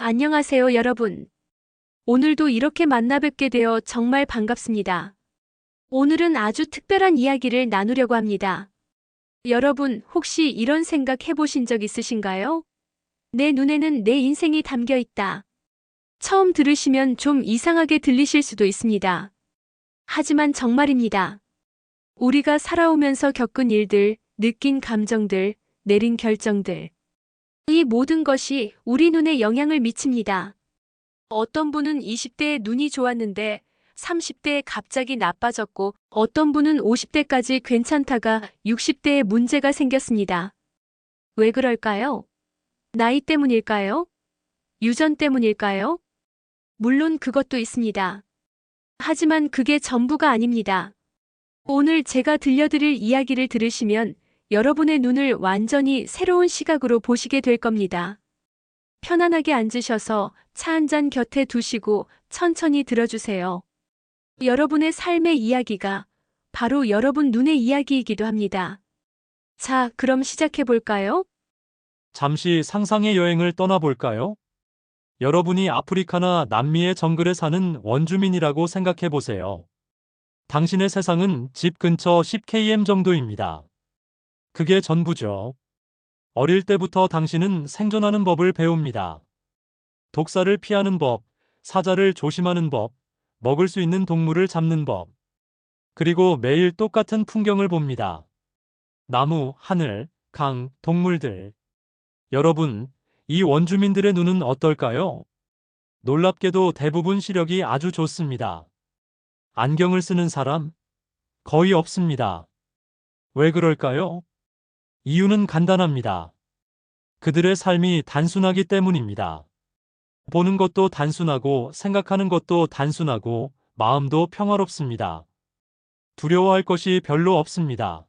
안녕하세요, 여러분. 오늘도 이렇게 만나 뵙게 되어 정말 반갑습니다. 오늘은 아주 특별한 이야기를 나누려고 합니다. 여러분, 혹시 이런 생각 해보신 적 있으신가요? 내 눈에는 내 인생이 담겨 있다. 처음 들으시면 좀 이상하게 들리실 수도 있습니다. 하지만 정말입니다. 우리가 살아오면서 겪은 일들, 느낀 감정들, 내린 결정들. 이 모든 것이 우리 눈에 영향을 미칩니다. 어떤 분은 20대에 눈이 좋았는데 30대에 갑자기 나빠졌고 어떤 분은 50대까지 괜찮다가 60대에 문제가 생겼습니다. 왜 그럴까요? 나이 때문일까요? 유전 때문일까요? 물론 그것도 있습니다. 하지만 그게 전부가 아닙니다. 오늘 제가 들려드릴 이야기를 들으시면 여러분의 눈을 완전히 새로운 시각으로 보시게 될 겁니다. 편안하게 앉으셔서 차 한 잔 곁에 두시고 천천히 들어주세요. 여러분의 삶의 이야기가 바로 여러분 눈의 이야기이기도 합니다. 자, 그럼 시작해 볼까요? 잠시 상상의 여행을 떠나볼까요? 여러분이 아프리카나 남미의 정글에 사는 원주민이라고 생각해 보세요. 당신의 세상은 집 근처 10km 정도입니다. 그게 전부죠. 어릴 때부터 당신은 생존하는 법을 배웁니다. 독사를 피하는 법, 사자를 조심하는 법, 먹을 수 있는 동물을 잡는 법. 그리고 매일 똑같은 풍경을 봅니다. 나무, 하늘, 강, 동물들. 여러분, 이 원주민들의 눈은 어떨까요? 놀랍게도 대부분 시력이 아주 좋습니다. 안경을 쓰는 사람? 거의 없습니다. 왜 그럴까요? 이유는 간단합니다. 그들의 삶이 단순하기 때문입니다. 보는 것도 단순하고 생각하는 것도 단순하고 마음도 평화롭습니다. 두려워할 것이 별로 없습니다.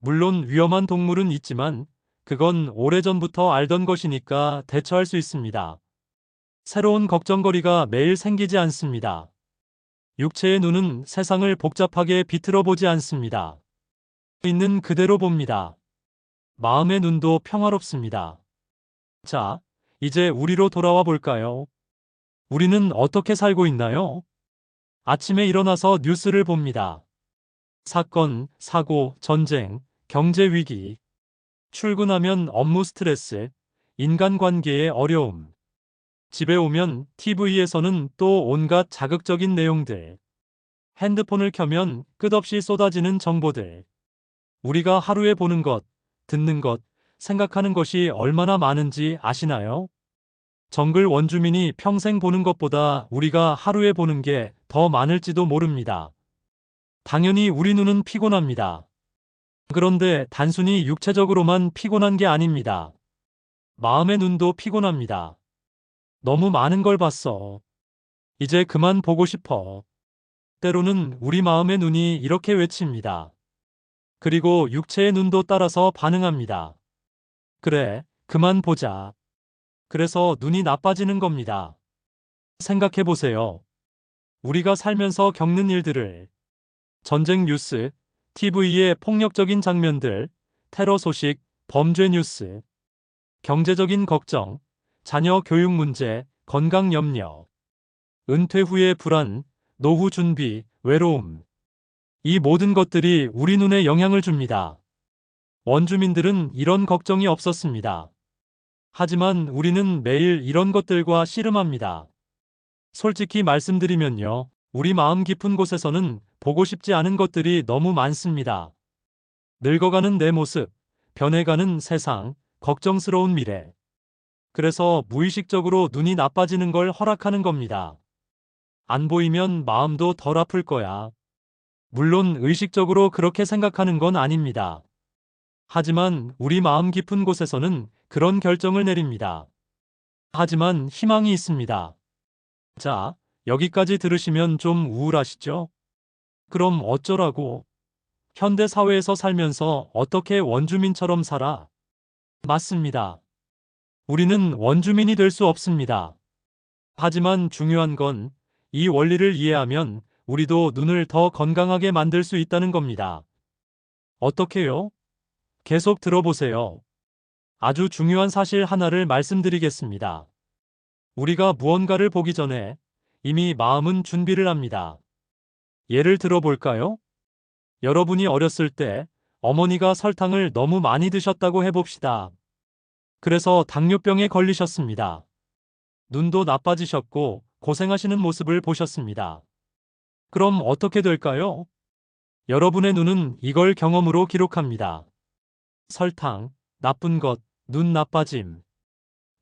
물론 위험한 동물은 있지만 그건 오래전부터 알던 것이니까 대처할 수 있습니다. 새로운 걱정거리가 매일 생기지 않습니다. 육체의 눈은 세상을 복잡하게 비틀어 보지 않습니다. 있는 그대로 봅니다. 마음의 눈도 평화롭습니다. 자, 이제 우리로 돌아와 볼까요? 우리는 어떻게 살고 있나요? 아침에 일어나서 뉴스를 봅니다. 사건, 사고, 전쟁, 경제 위기. 출근하면 업무 스트레스, 인간관계의 어려움. 집에 오면 TV에서는 또 온갖 자극적인 내용들. 핸드폰을 켜면 끝없이 쏟아지는 정보들. 우리가 하루에 보는 것, 듣는 것, 생각하는 것이 얼마나 많은지 아시나요? 정글 원주민이 평생 보는 것보다 우리가 하루에 보는 게 더 많을지도 모릅니다. 당연히 우리 눈은 피곤합니다. 그런데 단순히 육체적으로만 피곤한 게 아닙니다. 마음의 눈도 피곤합니다. 너무 많은 걸 봤어. 이제 그만 보고 싶어. 때로는 우리 마음의 눈이 이렇게 외칩니다. 그리고 육체의 눈도 따라서 반응합니다. 그래, 그만 보자. 그래서 눈이 나빠지는 겁니다. 생각해 보세요. 우리가 살면서 겪는 일들을, 전쟁 뉴스, TV의 폭력적인 장면들, 테러 소식, 범죄 뉴스, 경제적인 걱정, 자녀 교육 문제, 건강 염려, 은퇴 후의 불안, 노후 준비, 외로움. 이 모든 것들이 우리 눈에 영향을 줍니다. 원주민들은 이런 걱정이 없었습니다. 하지만 우리는 매일 이런 것들과 씨름합니다. 솔직히 말씀드리면요, 우리 마음 깊은 곳에서는 보고 싶지 않은 것들이 너무 많습니다. 늙어가는 내 모습, 변해가는 세상, 걱정스러운 미래. 그래서 무의식적으로 눈이 나빠지는 걸 허락하는 겁니다. 안 보이면 마음도 덜 아플 거야. 물론 의식적으로 그렇게 생각하는 건 아닙니다. 하지만 우리 마음 깊은 곳에서는 그런 결정을 내립니다. 하지만 희망이 있습니다. 자, 여기까지 들으시면 좀 우울하시죠? 그럼 어쩌라고? 현대 사회에서 살면서 어떻게 원주민처럼 살아? 맞습니다. 우리는 원주민이 될 수 없습니다. 하지만 중요한 건 이 원리를 이해하면 우리도 눈을 더 건강하게 만들 수 있다는 겁니다. 어떻게요? 계속 들어보세요. 아주 중요한 사실 하나를 말씀드리겠습니다. 우리가 무언가를 보기 전에 이미 마음은 준비를 합니다. 예를 들어 볼까요? 여러분이 어렸을 때 어머니가 설탕을 너무 많이 드셨다고 해봅시다. 그래서 당뇨병에 걸리셨습니다. 눈도 나빠지셨고 고생하시는 모습을 보셨습니다. 그럼 어떻게 될까요? 여러분의 눈은 이걸 경험으로 기록합니다. 설탕, 나쁜 것, 눈 나빠짐.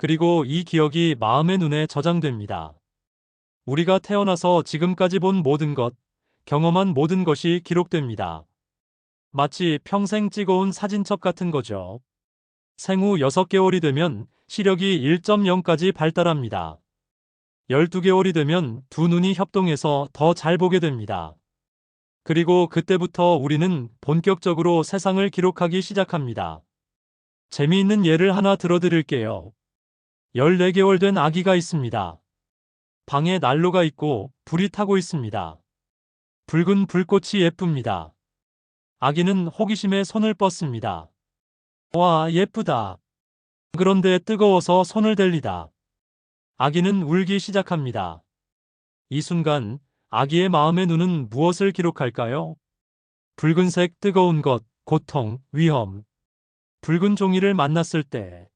그리고 이 기억이 마음의 눈에 저장됩니다. 우리가 태어나서 지금까지 본 모든 것, 경험한 모든 것이 기록됩니다. 마치 평생 찍어온 사진첩 같은 거죠. 생후 6개월이 되면 시력이 1.0까지 발달합니다. 12개월이 되면 두 눈이 협동해서 더 잘 보게 됩니다. 그리고 그때부터 우리는 본격적으로 세상을 기록하기 시작합니다. 재미있는 예를 하나 들어드릴게요. 14개월 된 아기가 있습니다. 방에 난로가 있고 불이 타고 있습니다. 붉은 불꽃이 예쁩니다. 아기는 호기심에 손을 뻗습니다. 와, 예쁘다. 그런데 뜨거워서 손을 댈니다. 아기는 울기 시작합니다. 이 순간 아기의 마음의 눈은 무엇을 기록할까요? 붉은색 뜨거운 것, 고통, 위험. 붉은 종이를 만났을 때.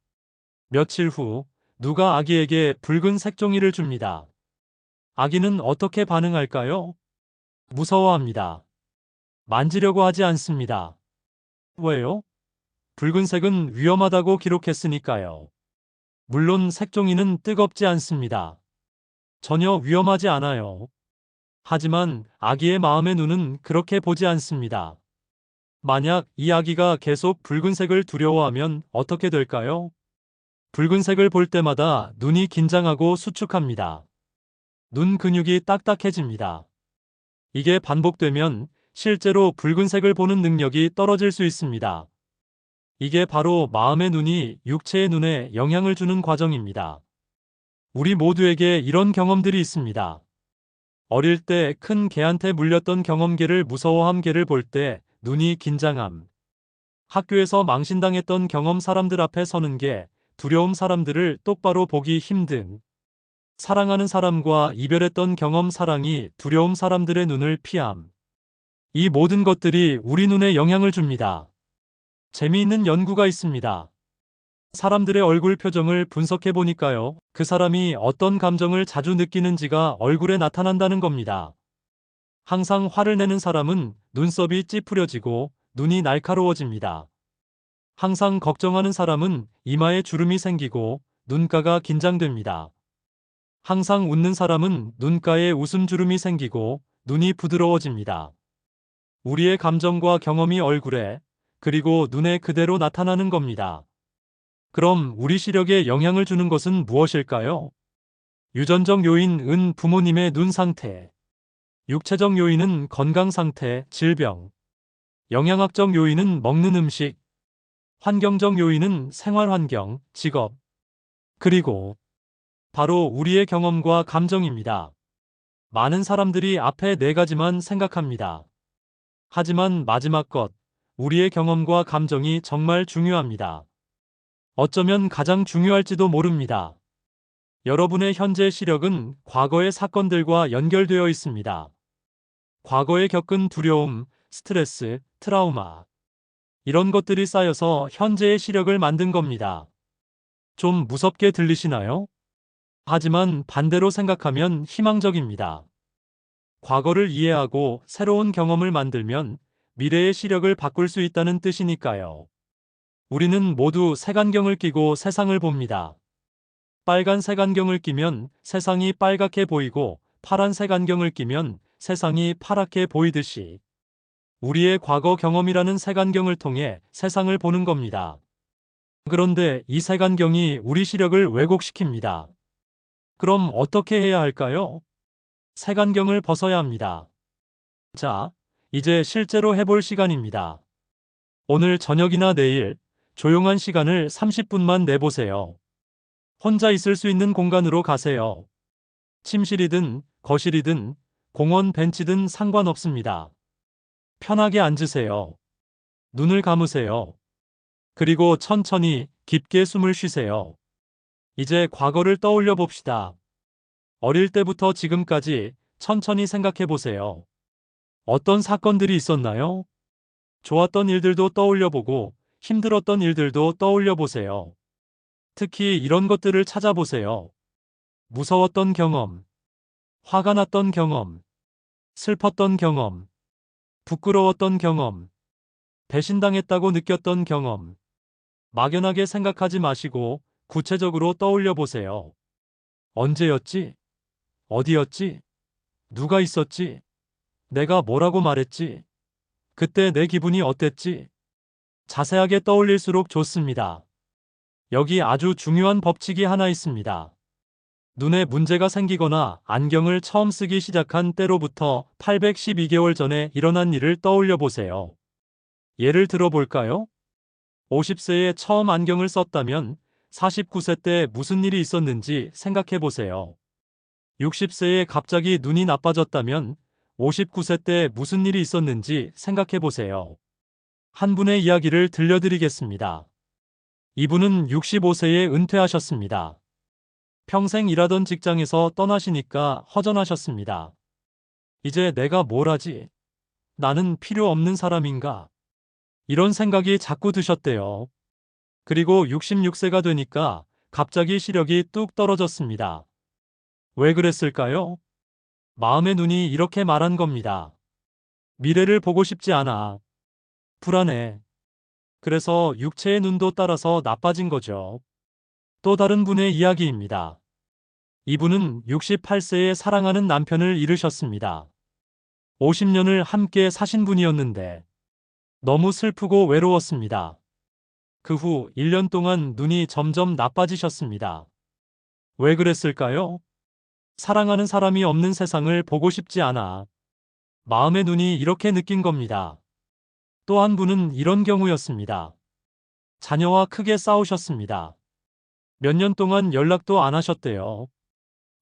며칠 후 누가 아기에게 붉은 색종이를 줍니다. 아기는 어떻게 반응할까요? 무서워합니다. 만지려고 하지 않습니다. 왜요? 붉은색은 위험하다고 기록했으니까요. 물론 색종이는 뜨겁지 않습니다. 전혀 위험하지 않아요. 하지만 아기의 마음의 눈은 그렇게 보지 않습니다. 만약 이 아기가 계속 붉은색을 두려워하면 어떻게 될까요? 붉은색을 볼 때마다 눈이 긴장하고 수축합니다. 눈 근육이 딱딱해집니다. 이게 반복되면 실제로 붉은색을 보는 능력이 떨어질 수 있습니다. 이게 바로 마음의 눈이 육체의 눈에 영향을 주는 과정입니다. 우리 모두에게 이런 경험들이 있습니다. 어릴 때 큰 개한테 물렸던 경험개를 무서워함 개를 볼 때 눈이 긴장함. 학교에서 망신당했던 경험 사람들 앞에 서는 게 두려움 사람들을 똑바로 보기 힘든. 사랑하는 사람과 이별했던 경험 사랑이 두려움 사람들의 눈을 피함. 이 모든 것들이 우리 눈에 영향을 줍니다. 재미있는 연구가 있습니다. 사람들의 얼굴 표정을 분석해 보니까요. 그 사람이 어떤 감정을 자주 느끼는지가 얼굴에 나타난다는 겁니다. 항상 화를 내는 사람은 눈썹이 찌푸려지고 눈이 날카로워집니다. 항상 걱정하는 사람은 이마에 주름이 생기고 눈가가 긴장됩니다. 항상 웃는 사람은 눈가에 웃음 주름이 생기고 눈이 부드러워집니다. 우리의 감정과 경험이 얼굴에 그리고 눈에 그대로 나타나는 겁니다. 그럼 우리 시력에 영향을 주는 것은 무엇일까요? 유전적 요인은 부모님의 눈 상태, 육체적 요인은 건강 상태, 질병, 영양학적 요인은 먹는 음식, 환경적 요인은 생활 환경, 직업, 그리고 바로 우리의 경험과 감정입니다. 많은 사람들이 앞에 4가지만 생각합니다. 하지만 마지막 것, 우리의 경험과 감정이 정말 중요합니다. 어쩌면 가장 중요할지도 모릅니다. 여러분의 현재 시력은 과거의 사건들과 연결되어 있습니다. 과거에 겪은 두려움, 스트레스, 트라우마. 이런 것들이 쌓여서 현재의 시력을 만든 겁니다. 좀 무섭게 들리시나요? 하지만 반대로 생각하면 희망적입니다. 과거를 이해하고 새로운 경험을 만들면 미래의 시력을 바꿀 수 있다는 뜻이니까요. 우리는 모두 색안경을 끼고 세상을 봅니다. 빨간 색안경을 끼면 세상이 빨갛게 보이고 파란 색안경을 끼면 세상이 파랗게 보이듯이 우리의 과거 경험이라는 색안경을 통해 세상을 보는 겁니다. 그런데 이 색안경이 우리 시력을 왜곡시킵니다. 그럼 어떻게 해야 할까요? 색안경을 벗어야 합니다. 자, 이제 실제로 해볼 시간입니다. 오늘 저녁이나 내일 조용한 시간을 30분만 내보세요. 혼자 있을 수 있는 공간으로 가세요. 침실이든 거실이든 공원 벤치든 상관없습니다. 편하게 앉으세요. 눈을 감으세요. 그리고 천천히 깊게 숨을 쉬세요. 이제 과거를 떠올려 봅시다. 어릴 때부터 지금까지 천천히 생각해 보세요. 어떤 사건들이 있었나요? 좋았던 일들도 떠올려 보고 힘들었던 일들도 떠올려 보세요. 특히 이런 것들을 찾아보세요. 무서웠던 경험, 화가 났던 경험, 슬펐던 경험, 부끄러웠던 경험, 배신당했다고 느꼈던 경험. 막연하게 생각하지 마시고 구체적으로 떠올려 보세요. 언제였지? 어디였지? 누가 있었지? 내가 뭐라고 말했지? 그때 내 기분이 어땠지? 자세하게 떠올릴수록 좋습니다. 여기 아주 중요한 법칙이 하나 있습니다. 눈에 문제가 생기거나 안경을 처음 쓰기 시작한 때로부터 812개월 전에 일어난 일을 떠올려 보세요. 예를 들어 볼까요? 50세에 처음 안경을 썼다면 49세 때 무슨 일이 있었는지 생각해 보세요. 60세에 갑자기 눈이 나빠졌다면 59세 때 무슨 일이 있었는지 생각해 보세요. 한 분의 이야기를 들려드리겠습니다. 이분은 65세에 은퇴하셨습니다. 평생 일하던 직장에서 떠나시니까 허전하셨습니다. 이제 내가 뭘 하지? 나는 필요 없는 사람인가? 이런 생각이 자꾸 드셨대요. 그리고 66세가 되니까 갑자기 시력이 뚝 떨어졌습니다. 왜 그랬을까요? 마음의 눈이 이렇게 말한 겁니다. 미래를 보고 싶지 않아. 불안해. 그래서 육체의 눈도 따라서 나빠진 거죠. 또 다른 분의 이야기입니다. 이분은 68세에 사랑하는 남편을 잃으셨습니다. 50년을 함께 사신 분이었는데 너무 슬프고 외로웠습니다. 그 후 1년 동안 눈이 점점 나빠지셨습니다. 왜 그랬을까요? 사랑하는 사람이 없는 세상을 보고 싶지 않아. 마음의 눈이 이렇게 느낀 겁니다. 또 한 분은 이런 경우였습니다. 자녀와 크게 싸우셨습니다. 몇 년 동안 연락도 안 하셨대요.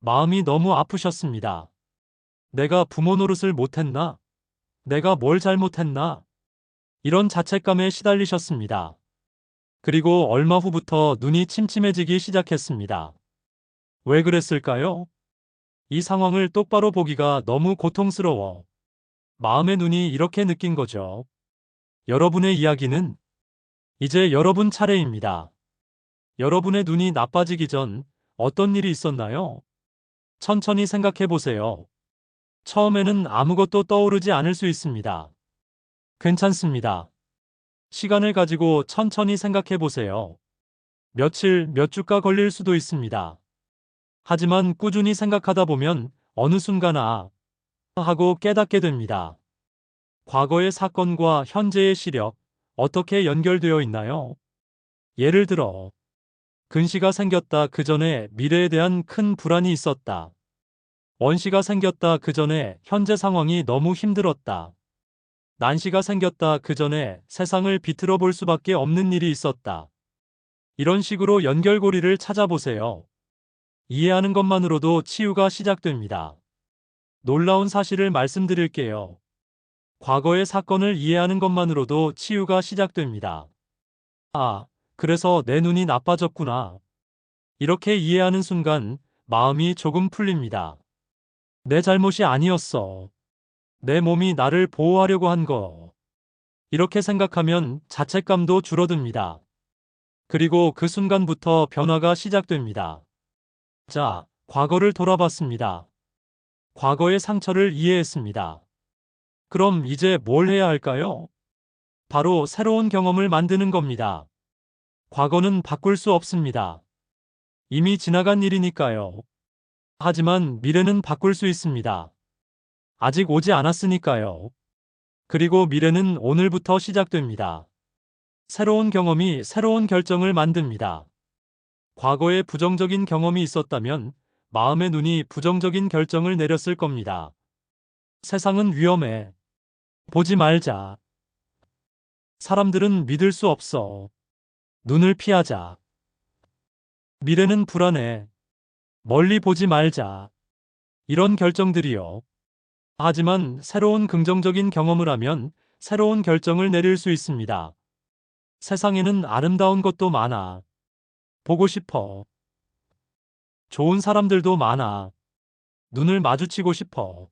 마음이 너무 아프셨습니다. 내가 부모 노릇을 못했나? 내가 뭘 잘못했나? 이런 자책감에 시달리셨습니다. 그리고 얼마 후부터 눈이 침침해지기 시작했습니다. 왜 그랬을까요? 이 상황을 똑바로 보기가 너무 고통스러워. 마음의 눈이 이렇게 느낀 거죠. 여러분의 이야기는 이제 여러분 차례입니다. 여러분의 눈이 나빠지기 전 어떤 일이 있었나요? 천천히 생각해 보세요. 처음에는 아무것도 떠오르지 않을 수 있습니다. 괜찮습니다. 시간을 가지고 천천히 생각해 보세요. 며칠, 몇 주가 걸릴 수도 있습니다. 하지만 꾸준히 생각하다 보면 어느 순간 하고 깨닫게 됩니다. 과거의 사건과 현재의 시력, 어떻게 연결되어 있나요? 예를 들어, 근시가 생겼다 그 전에 미래에 대한 큰 불안이 있었다. 원시가 생겼다 그 전에 현재 상황이 너무 힘들었다. 난시가 생겼다 그 전에 세상을 비틀어 볼 수밖에 없는 일이 있었다. 이런 식으로 연결고리를 찾아보세요. 이해하는 것만으로도 치유가 시작됩니다. 놀라운 사실을 말씀드릴게요. 과거의 사건을 이해하는 것만으로도 치유가 시작됩니다. 그래서 내 눈이 나빠졌구나. 이렇게 이해하는 순간 마음이 조금 풀립니다. 내 잘못이 아니었어. 내 몸이 나를 보호하려고 한 거. 이렇게 생각하면 자책감도 줄어듭니다. 그리고 그 순간부터 변화가 시작됩니다. 자, 과거를 돌아봤습니다. 과거의 상처를 이해했습니다. 그럼 이제 뭘 해야 할까요? 바로 새로운 경험을 만드는 겁니다. 과거는 바꿀 수 없습니다. 이미 지나간 일이니까요. 하지만 미래는 바꿀 수 있습니다. 아직 오지 않았으니까요. 그리고 미래는 오늘부터 시작됩니다. 새로운 경험이 새로운 결정을 만듭니다. 과거에 부정적인 경험이 있었다면 마음의 눈이 부정적인 결정을 내렸을 겁니다. 세상은 위험해. 보지 말자. 사람들은 믿을 수 없어. 눈을 피하자. 미래는 불안해. 멀리 보지 말자. 이런 결정들이요. 하지만 새로운 긍정적인 경험을 하면 새로운 결정을 내릴 수 있습니다. 세상에는 아름다운 것도 많아. 보고 싶어. 좋은 사람들도 많아. 눈을 마주치고 싶어.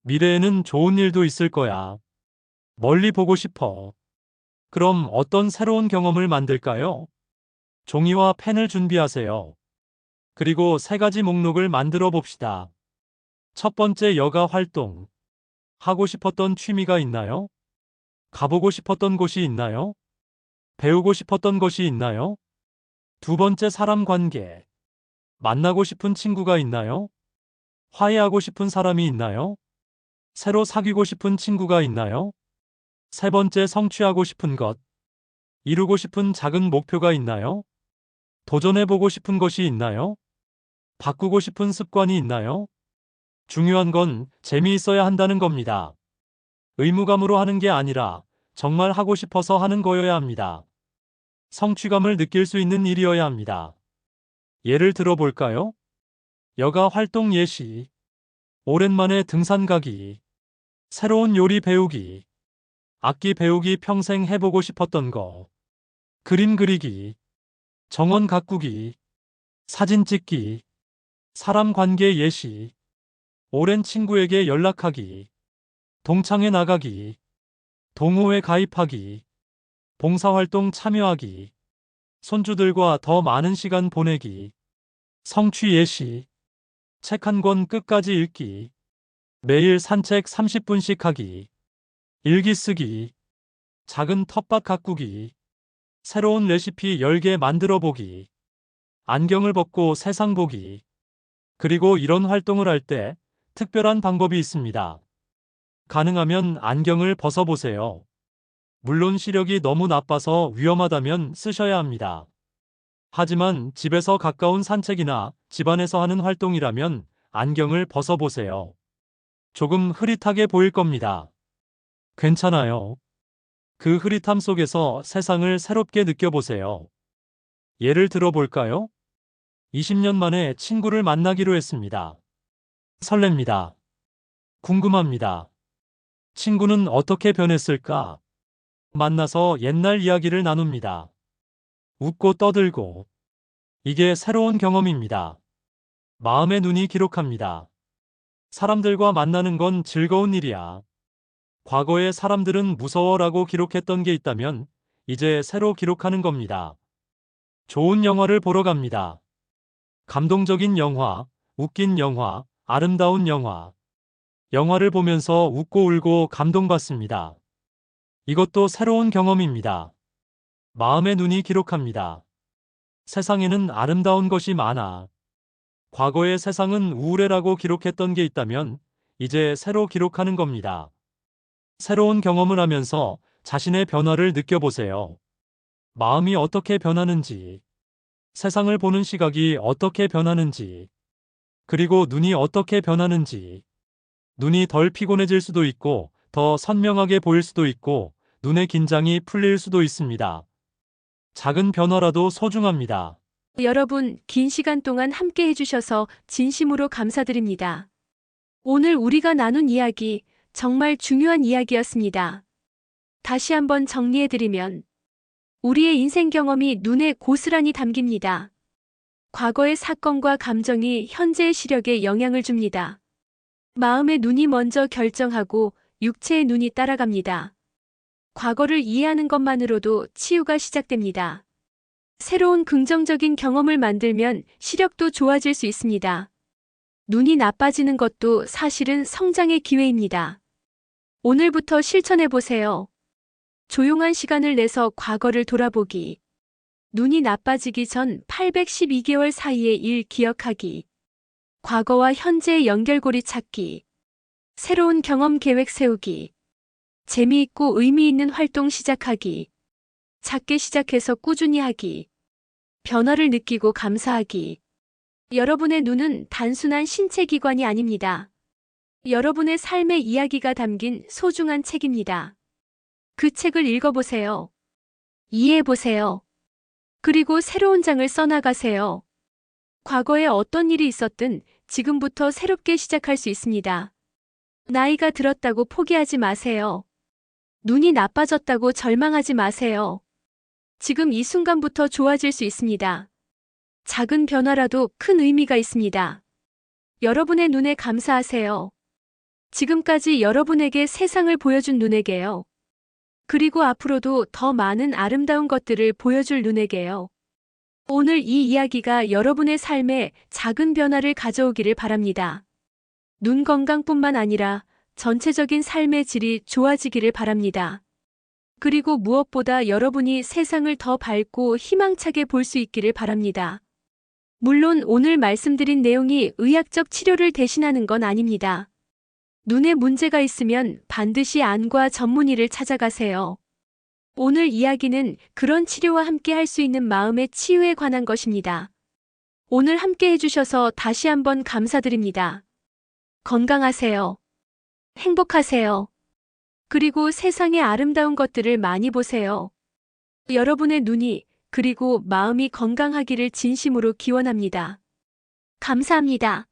미래에는 좋은 일도 있을 거야. 멀리 보고 싶어. 그럼 어떤 새로운 경험을 만들까요? 종이와 펜을 준비하세요. 그리고 세 가지 목록을 만들어 봅시다. 첫 번째, 여가 활동. 하고 싶었던 취미가 있나요? 가보고 싶었던 곳이 있나요? 배우고 싶었던 것이 있나요? 두 번째, 사람 관계. 만나고 싶은 친구가 있나요? 화해하고 싶은 사람이 있나요? 새로 사귀고 싶은 친구가 있나요? 세 번째, 성취하고 싶은 것. 이루고 싶은 작은 목표가 있나요? 도전해보고 싶은 것이 있나요? 바꾸고 싶은 습관이 있나요? 중요한 건 재미있어야 한다는 겁니다. 의무감으로 하는 게 아니라 정말 하고 싶어서 하는 거여야 합니다. 성취감을 느낄 수 있는 일이어야 합니다. 예를 들어 볼까요? 여가 활동 예시. 오랜만에 등산 가기. 새로운 요리 배우기. 악기 배우기, 평생 해보고 싶었던 거. 그림 그리기. 정원 가꾸기. 사진 찍기. 사람 관계 예시. 오랜 친구에게 연락하기. 동창회 나가기. 동호회 가입하기. 봉사활동 참여하기. 손주들과 더 많은 시간 보내기. 성취 예시. 책 한 권 끝까지 읽기. 매일 산책 30분씩 하기. 일기 쓰기. 작은 텃밭 가꾸기. 새로운 레시피 10개 만들어 보기. 안경을 벗고 세상 보기. 그리고 이런 활동을 할 때 특별한 방법이 있습니다. 가능하면 안경을 벗어보세요. 물론 시력이 너무 나빠서 위험하다면 쓰셔야 합니다. 하지만 집에서 가까운 산책이나 집안에서 하는 활동이라면 안경을 벗어보세요. 조금 흐릿하게 보일 겁니다. 괜찮아요. 그 흐릿함 속에서 세상을 새롭게 느껴보세요. 예를 들어 볼까요? 20년 만에 친구를 만나기로 했습니다. 설렙니다. 궁금합니다. 친구는 어떻게 변했을까? 만나서 옛날 이야기를 나눕니다. 웃고 떠들고. 이게 새로운 경험입니다. 마음의 눈이 기록합니다. 사람들과 만나는 건 즐거운 일이야. 과거에 사람들은 무서워라고 기록했던 게 있다면 이제 새로 기록하는 겁니다. 좋은 영화를 보러 갑니다. 감동적인 영화, 웃긴 영화, 아름다운 영화. 영화를 보면서 웃고 울고 감동받습니다. 이것도 새로운 경험입니다. 마음의 눈이 기록합니다. 세상에는 아름다운 것이 많아. 과거의 세상은 우울해라고 기록했던 게 있다면 이제 새로 기록하는 겁니다. 새로운 경험을 하면서 자신의 변화를 느껴보세요. 마음이 어떻게 변하는지, 세상을 보는 시각이 어떻게 변하는지, 그리고 눈이 어떻게 변하는지. 눈이 덜 피곤해질 수도 있고, 더 선명하게 보일 수도 있고, 눈의 긴장이 풀릴 수도 있습니다. 작은 변화라도 소중합니다. 여러분, 긴 시간 동안 함께 해주셔서 진심으로 감사드립니다. 오늘 우리가 나눈 이야기, 정말 중요한 이야기였습니다. 다시 한번 정리해드리면, 우리의 인생 경험이 눈에 고스란히 담깁니다. 과거의 사건과 감정이 현재의 시력에 영향을 줍니다. 마음의 눈이 먼저 결정하고 육체의 눈이 따라갑니다. 과거를 이해하는 것만으로도 치유가 시작됩니다. 새로운 긍정적인 경험을 만들면 시력도 좋아질 수 있습니다. 눈이 나빠지는 것도 사실은 성장의 기회입니다. 오늘부터 실천해보세요. 조용한 시간을 내서 과거를 돌아보기. 눈이 나빠지기 전 812개월 사이의 일 기억하기. 과거와 현재의 연결고리 찾기. 새로운 경험 계획 세우기. 재미있고 의미 있는 활동 시작하기. 작게 시작해서 꾸준히 하기. 변화를 느끼고 감사하기. 여러분의 눈은 단순한 신체 기관이 아닙니다. 여러분의 삶의 이야기가 담긴 소중한 책입니다. 그 책을 읽어보세요. 이해해보세요. 그리고 새로운 장을 써나가세요. 과거에 어떤 일이 있었든 지금부터 새롭게 시작할 수 있습니다. 나이가 들었다고 포기하지 마세요. 눈이 나빠졌다고 절망하지 마세요. 지금 이 순간부터 좋아질 수 있습니다. 작은 변화라도 큰 의미가 있습니다. 여러분의 눈에 감사하세요. 지금까지 여러분에게 세상을 보여준 눈에게요. 그리고 앞으로도 더 많은 아름다운 것들을 보여줄 눈에게요. 오늘 이 이야기가 여러분의 삶에 작은 변화를 가져오기를 바랍니다. 눈 건강뿐만 아니라 전체적인 삶의 질이 좋아지기를 바랍니다. 그리고 무엇보다 여러분이 세상을 더 밝고 희망차게 볼 수 있기를 바랍니다. 물론 오늘 말씀드린 내용이 의학적 치료를 대신하는 건 아닙니다. 눈에 문제가 있으면 반드시 안과 전문의를 찾아가세요. 오늘 이야기는 그런 치료와 함께 할 수 있는 마음의 치유에 관한 것입니다. 오늘 함께 해주셔서 다시 한번 감사드립니다. 건강하세요. 행복하세요. 그리고 세상의 아름다운 것들을 많이 보세요. 여러분의 눈이 그리고 마음이 건강하기를 진심으로 기원합니다. 감사합니다.